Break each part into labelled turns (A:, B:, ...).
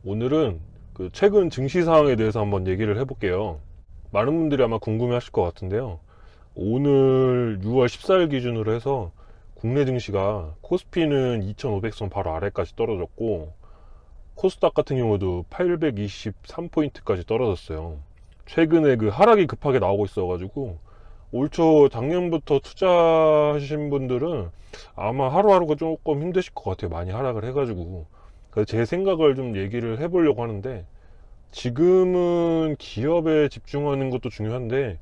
A: 오늘은 그 최근 증시 상황에 대해서 한번 얘기를 해볼게요. 많은 분들이 아마 궁금해 하실 것 같은데요. 오늘 6월 14일 기준으로 해서 국내 증시가 코스피는 2500선 바로 아래까지 떨어졌고, 코스닥 같은 경우도 823포인트까지 떨어졌어요. 최근에 그 하락이 급하게 나오고 있어가지고 올 초 작년부터 투자하신 분들은 아마 하루하루가 조금 힘드실 것 같아요. 많이 하락을 해가지고. 그래서 제 생각을 좀 얘기를 해보려고 하는데, 지금은 기업에 집중하는 것도 중요한데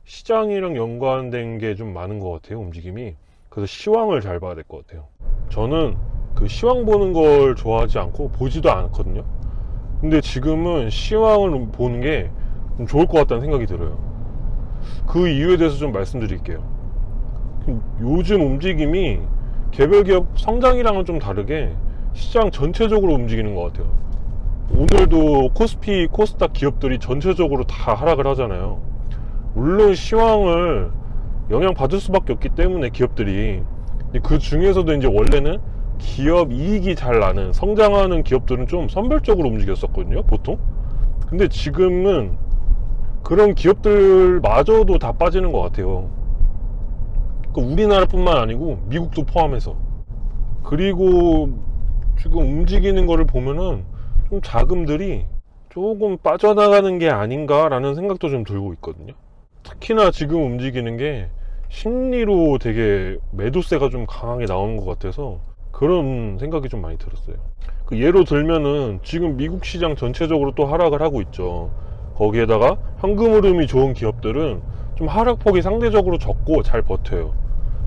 A: 시장이랑 연관된 게 좀 많은 것 같아요, 움직임이. 그래서 시황을 잘 봐야 될 것 같아요. 저는 그 시황 보는 걸 좋아하지 않고 보지도 않거든요. 근데 지금은 시황을 보는 게 좀 좋을 것 같다는 생각이 들어요. 그 이유에 대해서 좀 말씀드릴게요. 요즘 움직임이 개별 기업 성장이랑은 좀 다르게 시장 전체적으로 움직이는 것 같아요. 오늘도 코스피, 코스닥 기업들이 전체적으로 다 하락을 하잖아요. 물론 시황을 영향받을 수밖에 없기 때문에 기업들이, 그 중에서도 이제 원래는 기업 이익이 잘 나는 성장하는 기업들은 좀 선별적으로 움직였었거든요, 보통. 근데 지금은 그런 기업들마저도 다 빠지는 것 같아요. 그러니까 우리나라뿐만 아니고 미국도 포함해서. 그리고 지금 움직이는 거를 보면은 좀 자금들이 조금 빠져나가는 게 아닌가라는 생각도 좀 들고 있거든요. 특히나 지금 움직이는 게 심리로 되게 매도세가 좀 강하게 나오는 것 같아서 그런 생각이 좀 많이 들었어요. 그 예로 들면은 지금 미국 시장 전체적으로 또 하락을 하고 있죠. 거기에다가 현금 흐름이 좋은 기업들은 좀 하락폭이 상대적으로 적고 잘 버텨요.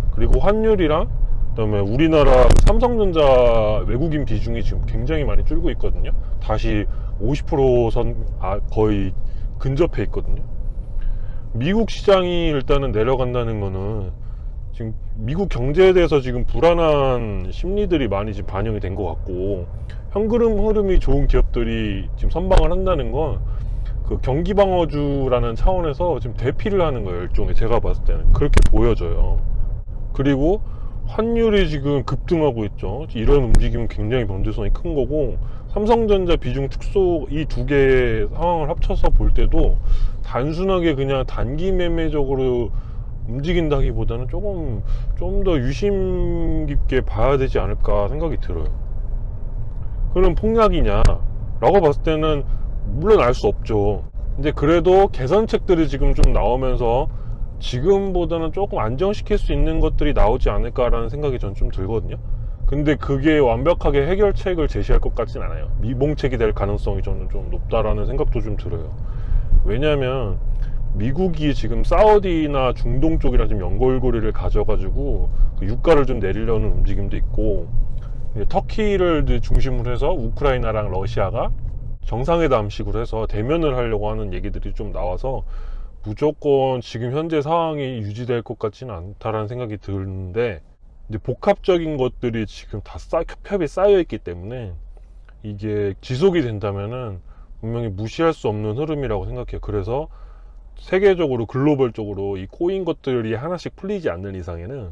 A: 그리고 환율이랑 그다음에 우리나라 삼성전자 외국인 비중이 지금 굉장히 많이 줄고 있거든요. 다시 50% 거의 근접해 있거든요. 미국 시장이 일단은 내려간다는 거는 지금 미국 경제에 대해서 지금 불안한 심리들이 많이 지금 반영이 된 것 같고, 현금 흐름이 좋은 기업들이 지금 선방을 한다는 건 그 경기 방어주라는 차원에서 지금 대피를 하는 거예요. 일종의, 제가 봤을 때는 그렇게 보여져요. 그리고 환율이 지금 급등하고 있죠. 이런 움직임은 굉장히 변동성이 큰 거고, 삼성전자 비중 축소 이 두 개의 상황을 합쳐서 볼 때도 단순하게 그냥 단기 매매적으로 움직인다기보다는 조금 좀 더 유심 깊게 봐야 되지 않을까 생각이 들어요. 그럼 폭락이냐 라고 봤을 때는 물론 알 수 없죠. 근데 그래도 개선책들이 지금 좀 나오면서 지금보다는 조금 안정시킬 수 있는 것들이 나오지 않을까라는 생각이 전 좀 들거든요. 근데 그게 완벽하게 해결책을 제시할 것 같진 않아요. 미봉책이 될 가능성이 저는 좀 높다라는 생각도 좀 들어요. 왜냐면 미국이 지금 사우디나 중동 쪽이랑 지금 연결고리를 가져가지고 그 유가를 좀 내리려는 움직임도 있고, 터키를 중심으로 해서 우크라이나랑 러시아가 정상회담식으로 해서 대면을 하려고 하는 얘기들이 좀 나와서 무조건 지금 현재 상황이 유지될 것 같지는 않다라는 생각이 드는데, 이제 복합적인 것들이 지금 다 협이 쌓여 있기 때문에 이게 지속이 된다면은 분명히 무시할 수 없는 흐름이라고 생각해요. 그래서 세계적으로 글로벌적으로 이 코인 것들이 하나씩 풀리지 않는 이상에는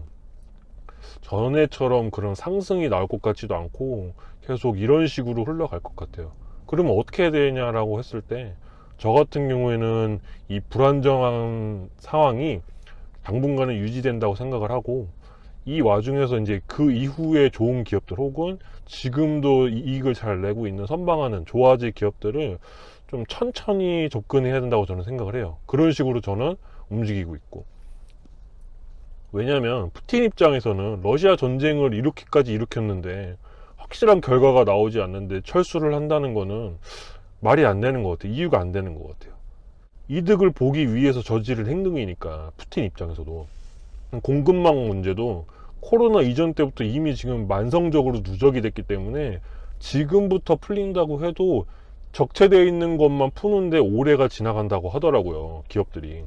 A: 전에처럼 그런 상승이 나올 것 같지도 않고 계속 이런 식으로 흘러갈 것 같아요. 그러면 어떻게 해야 되냐라고 했을 때, 저 같은 경우에는 이 불안정한 상황이 당분간은 유지된다고 생각을 하고, 이 와중에서 이제 그 이후에 좋은 기업들 혹은 지금도 이익을 잘 내고 있는 선방하는 좋아질 기업들을 좀 천천히 접근해야 된다고 저는 생각을 해요. 그런 식으로 저는 움직이고 있고. 왜냐면 푸틴 입장에서는 러시아 전쟁을 이렇게까지 일으켰는데 확실한 결과가 나오지 않는데 철수를 한다는 거는 말이 안 되는 것 같아요. 이유가 안 되는 것 같아요. 이득을 보기 위해서 저지른 행동이니까. 푸틴 입장에서도 공급망 문제도 코로나 이전 때부터 이미 지금 만성적으로 누적이 됐기 때문에 지금부터 풀린다고 해도 적체되어 있는 것만 푸는데 올해가 지나간다고 하더라고요, 기업들이.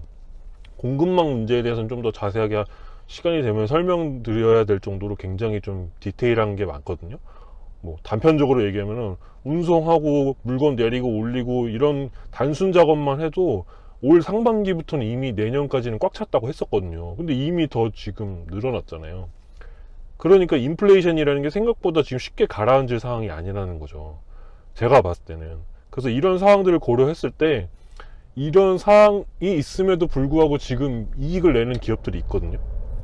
A: 공급망 문제에 대해서는 좀 더 자세하게 시간이 되면 설명드려야 될 정도로 굉장히 좀 디테일한 게 많거든요. 뭐 단편적으로 얘기하면은 운송하고 물건 내리고 올리고 이런 단순 작업만 해도 올 상반기부터는 이미 내년까지는 꽉 찼다고 했었거든요. 근데 이미 더 지금 늘어났잖아요. 그러니까 인플레이션이라는 게 생각보다 지금 쉽게 가라앉을 상황이 아니라는 거죠. 제가 봤을 때는. 그래서 이런 상황들을 고려했을 때 이런 상황이 있음에도 불구하고 지금 이익을 내는 기업들이 있거든요.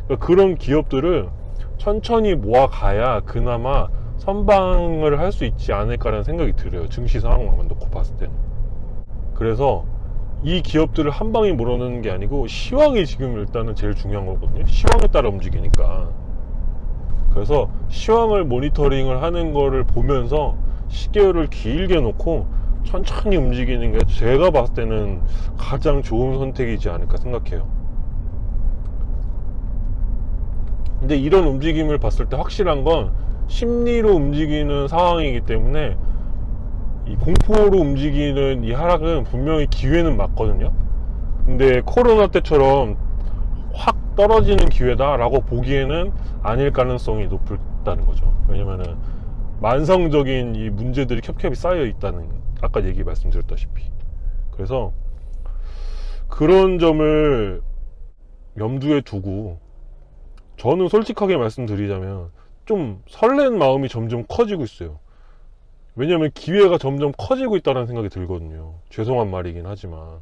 A: 그러니까 그런 기업들을 천천히 모아가야 그나마 선방을 할 수 있지 않을까라는 생각이 들어요. 증시 상황만 놓고 봤을 때는. 그래서 이 기업들을 한 방에 몰아넣는 게 아니고 시황이 지금 일단은 제일 중요한 거거든요. 시황에 따라 움직이니까. 그래서 시황을 모니터링을 하는 거를 보면서 시계열을 길게 놓고 천천히 움직이는 게 제가 봤을 때는 가장 좋은 선택이지 않을까 생각해요. 근데 이런 움직임을 봤을 때 확실한 건 심리로 움직이는 상황이기 때문에 이 공포로 움직이는 이 하락은 분명히 기회는 맞거든요. 근데 코로나 때처럼 확 떨어지는 기회다 라고 보기에는 아닐 가능성이 높다는 거죠. 왜냐면은 만성적인 이 문제들이 겹겹이 쌓여 있다는, 아까 얘기 말씀드렸다시피. 그래서 그런 점을 염두에 두고 저는 솔직하게 말씀드리자면 좀 설렌 마음이 점점 커지고 있어요. 왜냐면 기회가 점점 커지고 있다는 생각이 들거든요. 죄송한 말이긴 하지만.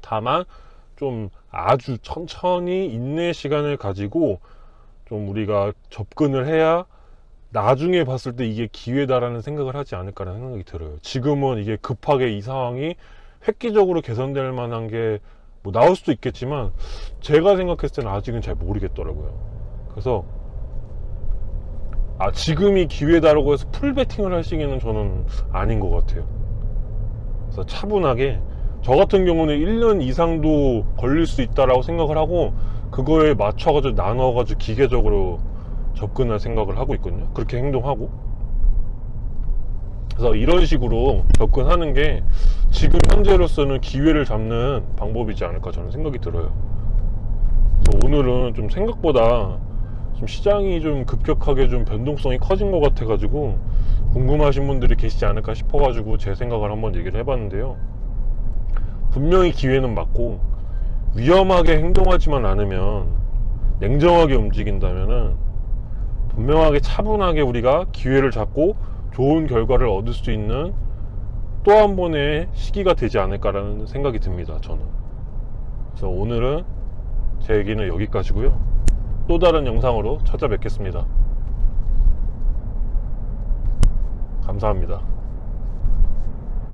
A: 다만 좀 아주 천천히 인내 시간을 가지고 좀 우리가 접근을 해야 나중에 봤을 때 이게 기회다라는 생각을 하지 않을까라는 생각이 들어요. 지금은 이게 급하게 이 상황이 획기적으로 개선될 만한 게 뭐 나올 수도 있겠지만 제가 생각했을 때는 아직은 잘 모르겠더라고요. 그래서 지금이 기회다라고 해서 풀베팅을 할 시기는 저는 아닌 것 같아요. 그래서 차분하게, 저 같은 경우는 1년 이상도 걸릴 수 있다라고 생각을 하고 그거에 맞춰가지고 나눠가지고 기계적으로 접근할 생각을 하고 있거든요. 그렇게 행동하고. 그래서 이런 식으로 접근하는 게 지금 현재로서는 기회를 잡는 방법이지 않을까 저는 생각이 들어요. 그래서 오늘은 좀 생각보다 좀 시장이 좀 급격하게 좀 변동성이 커진 것 같아 가지고 궁금하신 분들이 계시지 않을까 싶어 가지고 제 생각을 한번 얘기를 해봤는데요. 분명히 기회는 맞고 위험하게 행동하지만 않으면, 냉정하게 움직인다면은 분명하게 차분하게 우리가 기회를 잡고 좋은 결과를 얻을 수 있는 또 한 번의 시기가 되지 않을까라는 생각이 듭니다, 저는. 그래서 오늘은 제 얘기는 여기까지고요. 또 다른 영상으로 찾아뵙겠습니다. 감사합니다.